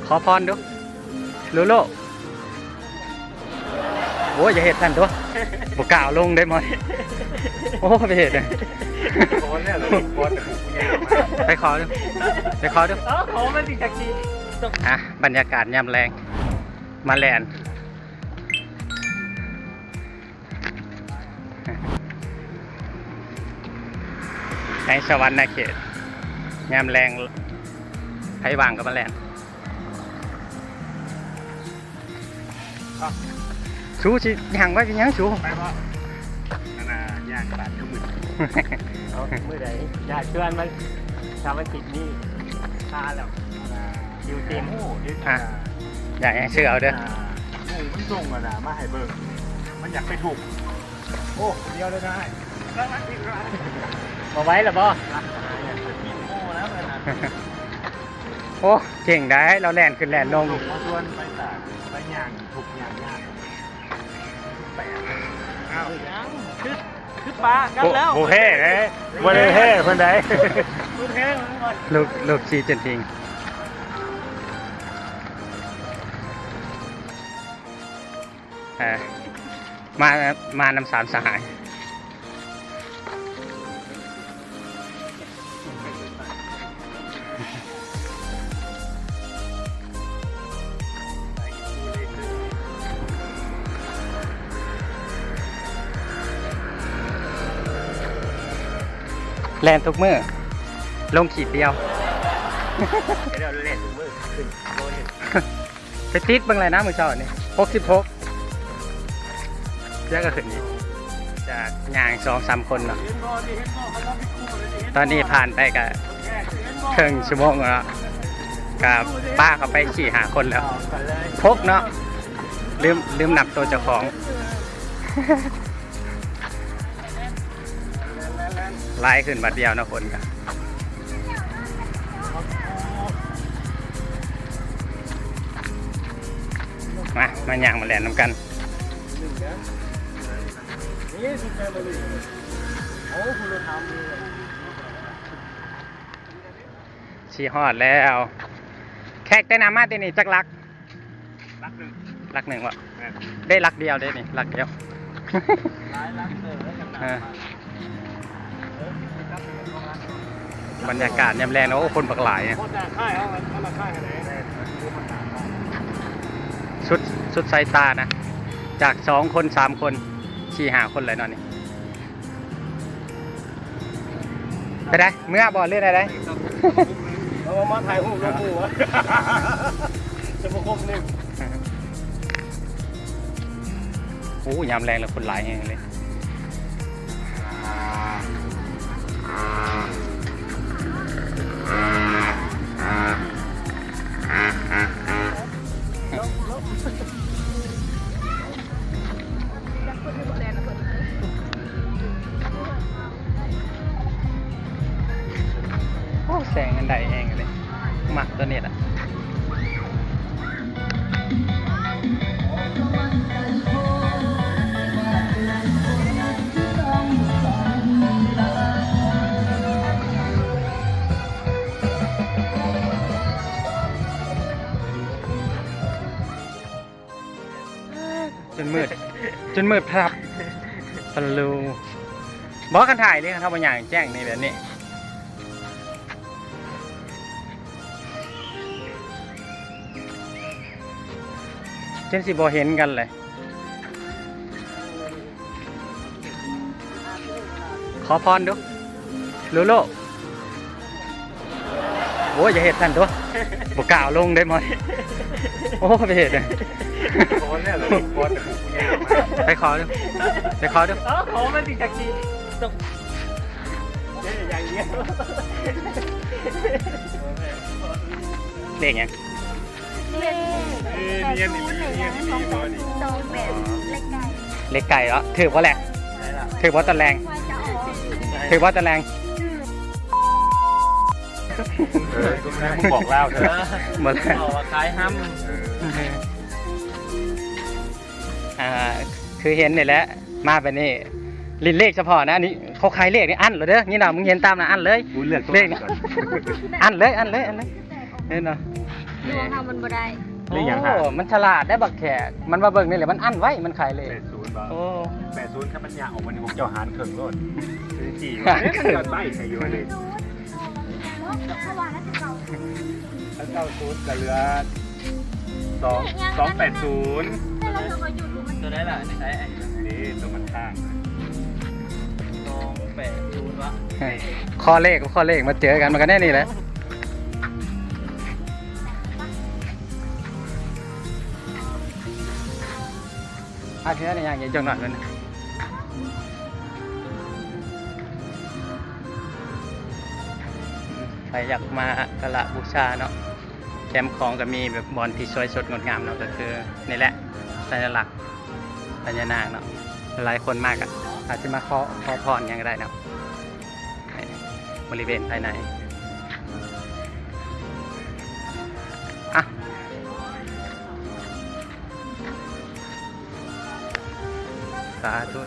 ขอพรดูลูโลโอ้ยอย่าเห็ดท่านตัวบกกล่าวลงได้มั้ยโอ้ไปเห็ดเลยไปขอดูไปขอดูขอมันติดจากทีอ่ะบรรยากาศยามแรงมาแลนในสวรรค์เขตยามแรงไผ่วางกับมาแลนชูสิย่างไว้เป็นยังชูไปบ่นั่นน่ะย่างตลาดก็มืดเอามือไหนอยากชวนมันชาวมันติดนี่ตาแล้วคิวเต็มอ่ะอยากให้เชื่อเอาเด้อมันส่งนะมาให้เบิ่งมันอยากไปถูกโอ้เดียวเลยนะมาไว้หรอบ่โอ้เก่งได้เราแลนขึ้นแลนลงมาชวนไปตากไปย่างถูกย่างอ้าวคือปลากันแล้วโอเคเลยวันนี้เฮ้เพื่อนใดลูกชีจริงมานำสามสหายแลนทุกมือลงขีดเดียวไปติดเบิ่งไรนะมือเช้านี่66เยอะก็ขึ้นอีกจากย่าง2-3 คนเนาะตอนนี้ผ่านไปกับครึ่งชั่วโมงแล้วกับป้าเขาไป4-5 คนแล้วพกเนาะลืมนับตัวเจ้าของไล่ขึ้นบัดเดียวนะคนกันมาย่างมาแหลนน้ำกันชีฮอดแล้วแขกได้น้ำมาตีนี่จักลักหนึ่งวะได้ลักเดียวได้นี่ลักเดียวบรรยากาศยามแรงนะโอ้คนบักหลายชุดสายตานะจาก2 คน 3 คน 4-5 คนเลยนอนนี่ไปได้เมื่อบอลเล่นอะไรเรามาถ่ายรูปแล้วกูวะจะมาคบนึงโอ้ยามแรงแล้วคนหลายแห่งเลยแสงอันใดเองเลยหมักตัวนี้แหละจนมืดครับตะลูบอกกันถ่ายเลยครับบางอย่างแจ้งในแบบนี้เช่นสิบอเห็นกันเลยขอพรดูลูโลโอ้ยอย่าเห็ดท่านตัวบกกล่าวลงได้มั้ยโอ้ไปเห็ดเลยไปขอดูไปขอดูขอมันติดจากทีอย่างเงี้ยเด็กไงเล็กไก่เหรอถือว่าแหละถือว่าตะแรงถือว่าตะแรงมึงบอกเล่าเถอะหมดแล้วขายห้ำคือเห็นนี่แหละมาไปนี่ลินเลขเฉพาะนะนี่เขาขายเลขนี่อันเหรอเด้อนี่เนาะมึงเห็นตามนะอันเลยเลขอันเลยเนี่ยเนาะ ดวงทำมันบ่ได้ หรืออย่างหา โอ้มันฉลาดได้บักแขกมันมาเบิ่งนี่แหละมันอั้นไว้มันขายเลย 80บ่ โอ้ 80ถ้ามันยางออกมันผมเจ้าหารเครื่องรถคือจีว่าเนี่ยมันยอดใบใส่อยู่เลย ถ้าวาน่าจะเก่า ถ้า90ก็เหลือ280 แต่เราจะมาหยุดดูมัน ตัวได้ล่ะใช้ไอ้ นี่ตัวมันข้าง 280วะ ข้อเลขกับข้อเลขมาเจอกันมันก็แน่นี่แหละอาทิตย์นี้อย่างเงี้ยจังหวัดมันใครอยากมากระบูชาเนาะแคมป์ของก็มีแบบบอลที่สวยสดงดงามเนาะก็คือนี่แหละสัญลักษณ์พญานาคเนาะหลายคนมากอ่ะอาจจะมาขอพรยังก็ได้เนาะบริเวณภายในอ่ะสาธุ